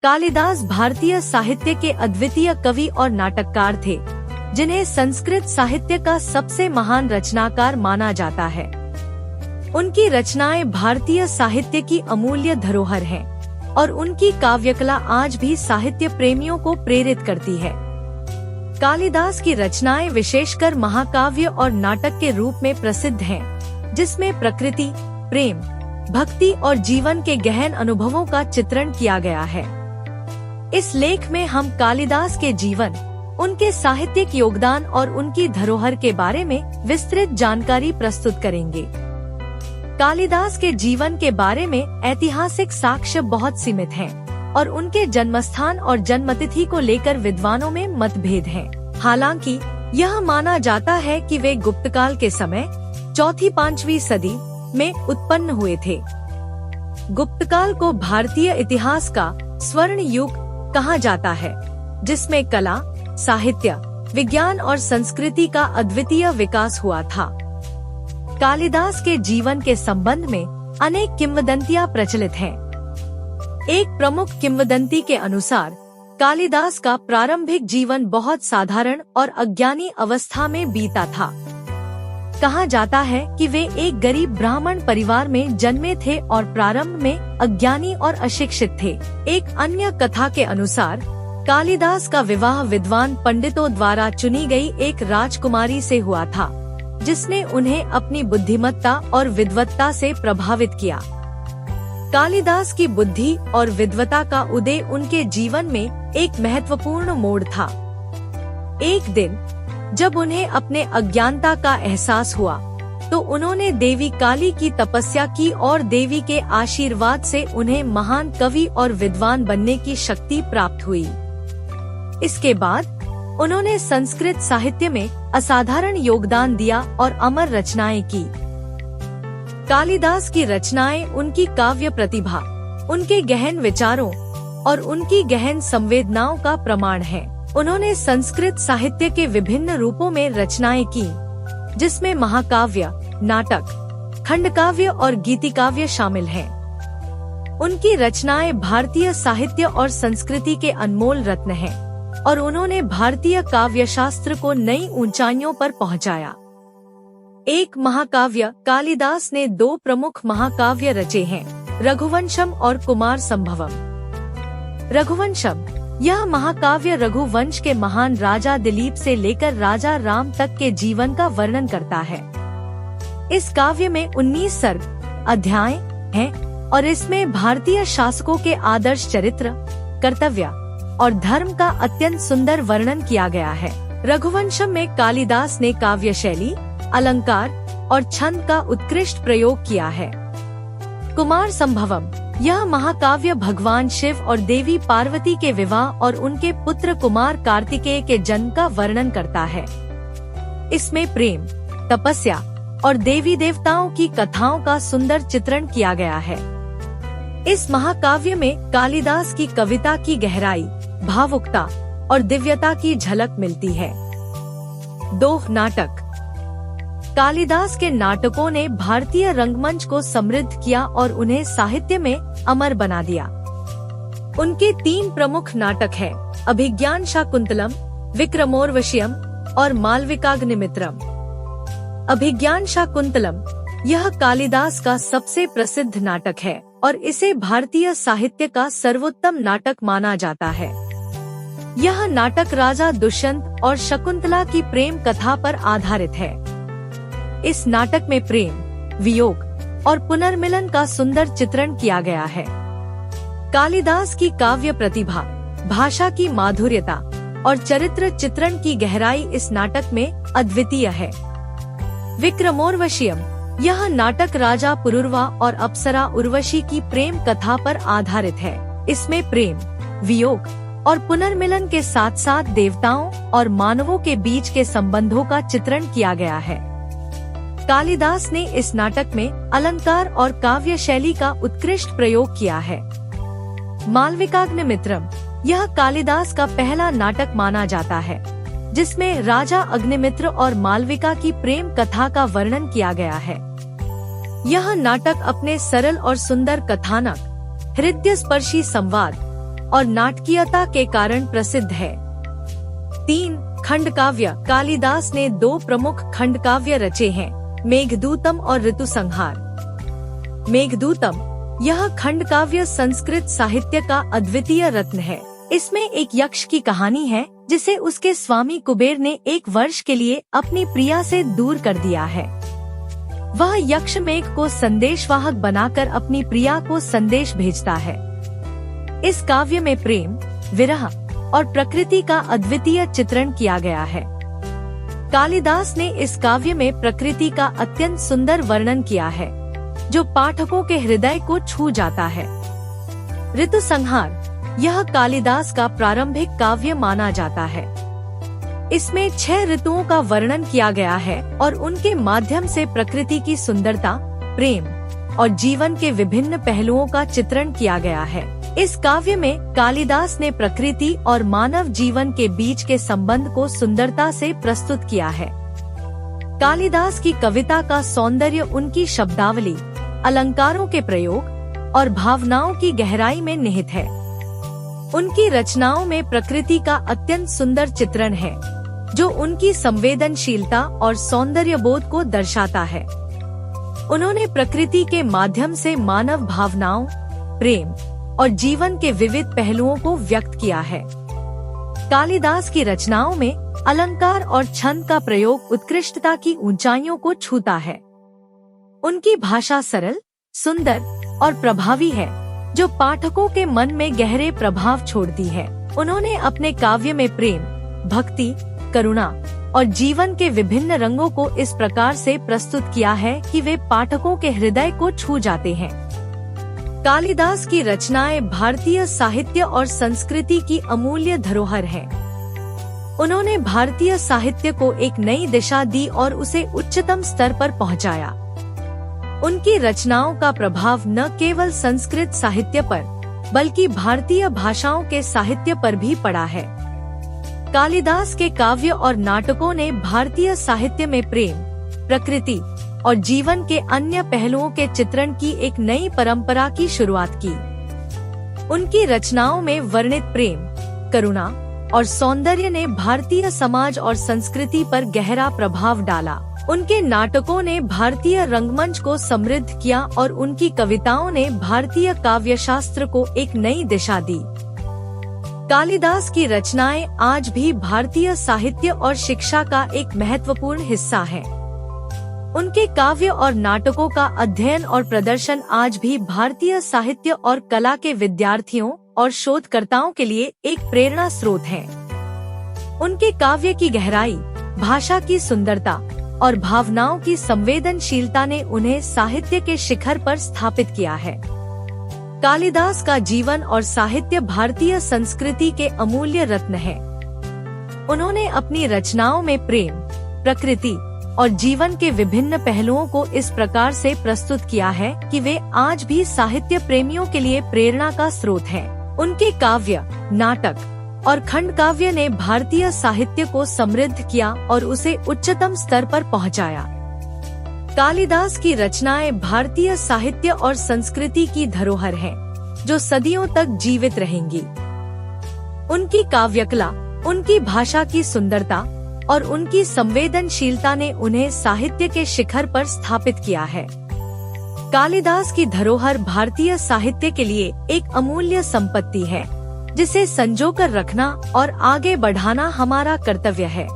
कालिदास भारतीय साहित्य के अद्वितीय कवि और नाटककार थे, जिन्हें संस्कृत साहित्य का सबसे महान रचनाकार माना जाता है। उनकी रचनाएं भारतीय साहित्य की अमूल्य धरोहर हैं और उनकी काव्यकला आज भी साहित्य प्रेमियों को प्रेरित करती है। कालिदास की रचनाएं विशेषकर महाकाव्य और नाटक के रूप में प्रसिद्ध हैं, जिसमें प्रकृति, प्रेम, भक्ति और जीवन के गहन अनुभवों का चित्रण किया गया है। इस लेख में हम कालिदास के जीवन, उनके साहित्यिक योगदान और उनकी धरोहर के बारे में विस्तृत जानकारी प्रस्तुत करेंगे। कालिदास के जीवन के बारे में ऐतिहासिक साक्ष्य बहुत सीमित हैं और उनके जन्मस्थान और जन्मतिथि को लेकर विद्वानों में मतभेद हैं। हालांकि यह माना जाता है कि वे गुप्तकाल के समय 4वीं-5वीं सदी में उत्पन्न हुए थे। गुप्तकाल को भारतीय इतिहास का स्वर्ण युग कहा जाता है, जिसमें कला, साहित्य, विज्ञान और संस्कृति का अद्वितीय विकास हुआ था। कालिदास के जीवन के संबंध में अनेक किंवदंतियां प्रचलित हैं। एक प्रमुख किंवदंती के अनुसार कालिदास का प्रारंभिक जीवन बहुत साधारण और अज्ञानी अवस्था में बीता था। कहा जाता है कि वे एक गरीब ब्राह्मण परिवार में जन्मे थे और प्रारंभ में अज्ञानी और अशिक्षित थे। एक अन्य कथा के अनुसार कालिदास का विवाह विद्वान पंडितों द्वारा चुनी गई एक राजकुमारी से हुआ था, जिसने उन्हें अपनी बुद्धिमत्ता और विद्वत्ता से प्रभावित किया। कालिदास की बुद्धि और विद्वता का उदय उनके जीवन में एक महत्वपूर्ण मोड़ था। एक दिन जब उन्हें अपने अज्ञानता का एहसास हुआ, तो उन्होंने देवी काली की तपस्या की और देवी के आशीर्वाद से उन्हें महान कवि और विद्वान बनने की शक्ति प्राप्त हुई। इसके बाद उन्होंने संस्कृत साहित्य में असाधारण योगदान दिया और अमर रचनाएं की। कालिदास की रचनाएं उनकी काव्य प्रतिभा, उनके गहन विचारों और उनकी गहन संवेदनाओं का प्रमाण है। उन्होंने संस्कृत साहित्य के विभिन्न रूपों में रचनाएं की, जिसमें महाकाव्य, नाटक, खंडकाव्य और गीतिकाव्य शामिल हैं। उनकी रचनाएं भारतीय साहित्य और संस्कृति के अनमोल रत्न हैं और उन्होंने भारतीय काव्य शास्त्र को नई ऊंचाइयों पर पहुंचाया। एक महाकाव्य कालिदास ने 2 प्रमुख महाकाव्य रचे हैं, रघुवंशम और कुमार संभवम। रघुवंशम, यह महाकाव्य रघुवंश के महान राजा दिलीप से लेकर राजा राम तक के जीवन का वर्णन करता है। इस काव्य में 19 सर्ग, अध्याय हैं और इसमें भारतीय शासकों के आदर्श चरित्र, कर्तव्य और धर्म का अत्यंत सुंदर वर्णन किया गया है। रघुवंशम में कालिदास ने काव्य शैली, अलंकार और छंद का उत्कृष्ट प्रयोग किया है। कुमार संभवम, यह महाकाव्य भगवान शिव और देवी पार्वती के विवाह और उनके पुत्र कुमार कार्तिकेय के जन्म का वर्णन करता है। इसमें प्रेम, तपस्या और देवी देवताओं की कथाओं का सुंदर चित्रण किया गया है। इस महाकाव्य में कालिदास की कविता की गहराई, भावुकता और दिव्यता की झलक मिलती है। 2 नाटक। कालिदास के नाटकों ने भारतीय रंगमंच को समृद्ध किया और उन्हें साहित्य में अमर बना दिया। उनके 3 प्रमुख नाटक हैं, अभिज्ञान शाकुंतलम, विक्रमोर्वशीयम और मालविकाग्निमित्रम। अभिज्ञान शाकुंतलम, यह कालिदास का सबसे प्रसिद्ध नाटक है और इसे भारतीय साहित्य का सर्वोत्तम नाटक माना जाता है। यह नाटक राजा दुष्यंत और शकुंतला की प्रेम कथा पर आधारित है। इस नाटक में प्रेम, वियोग और पुनर्मिलन का सुंदर चित्रण किया गया है। कालिदास की काव्य प्रतिभा, भाषा की माधुर्यता और चरित्र चित्रण की गहराई इस नाटक में अद्वितीय है। विक्रमोर्वशीयम, यह नाटक राजा पुरुरवा और अप्सरा उर्वशी की प्रेम कथा पर आधारित है। इसमें प्रेम, वियोग और पुनर्मिलन के साथ साथ देवताओं और मानवों के बीच के संबंधों का चित्रण किया गया है। कालिदास ने इस नाटक में अलंकार और काव्य शैली का उत्कृष्ट प्रयोग किया है। मालविकाग्निमित्रम, यह कालिदास का पहला नाटक माना जाता है, जिसमें राजा अग्निमित्र और मालविका की प्रेम कथा का वर्णन किया गया है। यह नाटक अपने सरल और सुंदर कथानक, हृदयस्पर्शी संवाद और नाटकीयता के कारण प्रसिद्ध है। 3. खंडकाव्य। कालिदास ने 2 प्रमुख खंडकाव्य रचे हैं, मेघदूतम और ऋतुसंहार। मेघदूतम यह खंडकाव्य संस्कृत साहित्य का अद्वितीय रत्न है। इसमें एक यक्ष की कहानी है जिसे उसके स्वामी कुबेर ने 1 वर्ष के लिए अपनी प्रिया से दूर कर दिया है। वह यक्ष मेघ को संदेशवाहक बनाकर अपनी प्रिया को संदेश भेजता है। इस काव्य में प्रेम, विरह और प्रकृति का अद्वितीय चित्रण किया गया है। कालिदास ने इस काव्य में प्रकृति का अत्यंत सुंदर वर्णन किया है, जो पाठकों के हृदय को छू जाता है। ऋतुसंहार यह कालिदास का प्रारंभिक काव्य माना जाता है। इसमें 6 ऋतुओं का वर्णन किया गया है और उनके माध्यम से प्रकृति की सुंदरता, प्रेम और जीवन के विभिन्न पहलुओं का चित्रण किया गया है। इस काव्य में कालिदास ने प्रकृति और मानव जीवन के बीच के संबंध को सुंदरता से प्रस्तुत किया है। कालिदास की कविता का सौंदर्य उनकी शब्दावली, अलंकारों के प्रयोग और भावनाओं की गहराई में निहित है। उनकी रचनाओं में प्रकृति का अत्यंत सुंदर चित्रण है, जो उनकी संवेदनशीलता और सौंदर्य बोध को दर्शाता है। उन्होंने प्रकृति के माध्यम से मानव भावनाओं, प्रेम और जीवन के विविध पहलुओं को व्यक्त किया है। कालिदास की रचनाओं में अलंकार और छंद का प्रयोग उत्कृष्टता की ऊंचाइयों को छूता है। उनकी भाषा सरल, सुंदर और प्रभावी है, जो पाठकों के मन में गहरे प्रभाव छोड़ती है। उन्होंने अपने काव्य में प्रेम, भक्ति, करुणा और जीवन के विभिन्न रंगों को इस प्रकार से प्रस्तुत किया है कि वे पाठकों के हृदय को छू जाते हैं। कालिदास की रचनाएं भारतीय साहित्य और संस्कृति की अमूल्य धरोहर हैं। उन्होंने भारतीय साहित्य को एक नई दिशा दी और उसे उच्चतम स्तर पर पहुंचाया। उनकी रचनाओं का प्रभाव न केवल संस्कृत साहित्य पर, बल्कि भारतीय भाषाओं के साहित्य पर भी पड़ा है। कालिदास के काव्य और नाटकों ने भारतीय साहित्य में प्रेम, प्रकृति और जीवन के अन्य पहलुओं के चित्रण की एक नई परंपरा की शुरुआत की। उनकी रचनाओं में वर्णित प्रेम, करुणा और सौंदर्य ने भारतीय समाज और संस्कृति पर गहरा प्रभाव डाला। उनके नाटकों ने भारतीय रंगमंच को समृद्ध किया और उनकी कविताओं ने भारतीय काव्यशास्त्र को एक नई दिशा दी। कालिदास की रचनाएं आज भी भारतीय साहित्य और शिक्षा का एक महत्वपूर्ण हिस्सा हैं। उनके काव्य और नाटकों का अध्ययन और प्रदर्शन आज भी भारतीय साहित्य और कला के विद्यार्थियों और शोधकर्ताओं के लिए एक प्रेरणा स्रोत है। उनके काव्य की गहराई, भाषा की सुंदरता और भावनाओं की संवेदनशीलता ने उन्हें साहित्य के शिखर पर स्थापित किया है। कालिदास का जीवन और साहित्य भारतीय संस्कृति के अमूल्य रत्न है। उन्होंने अपनी रचनाओं में प्रेम, प्रकृति और जीवन के विभिन्न पहलुओं को इस प्रकार से प्रस्तुत किया है कि वे आज भी साहित्य प्रेमियों के लिए प्रेरणा का स्रोत हैं। उनके काव्य, नाटक और खंड काव्य ने भारतीय साहित्य को समृद्ध किया और उसे उच्चतम स्तर पर पहुंचाया। कालिदास की रचनाएं भारतीय साहित्य और संस्कृति की धरोहर हैं, जो सदियों तक जीवित रहेंगी। उनकी काव्यकला, उनकी भाषा की सुंदरता और उनकी संवेदनशीलता ने उन्हें साहित्य के शिखर पर स्थापित किया है। कालिदास की धरोहर भारतीय साहित्य के लिए एक अमूल्य संपत्ति है, जिसे संजोकर रखना और आगे बढ़ाना हमारा कर्तव्य है।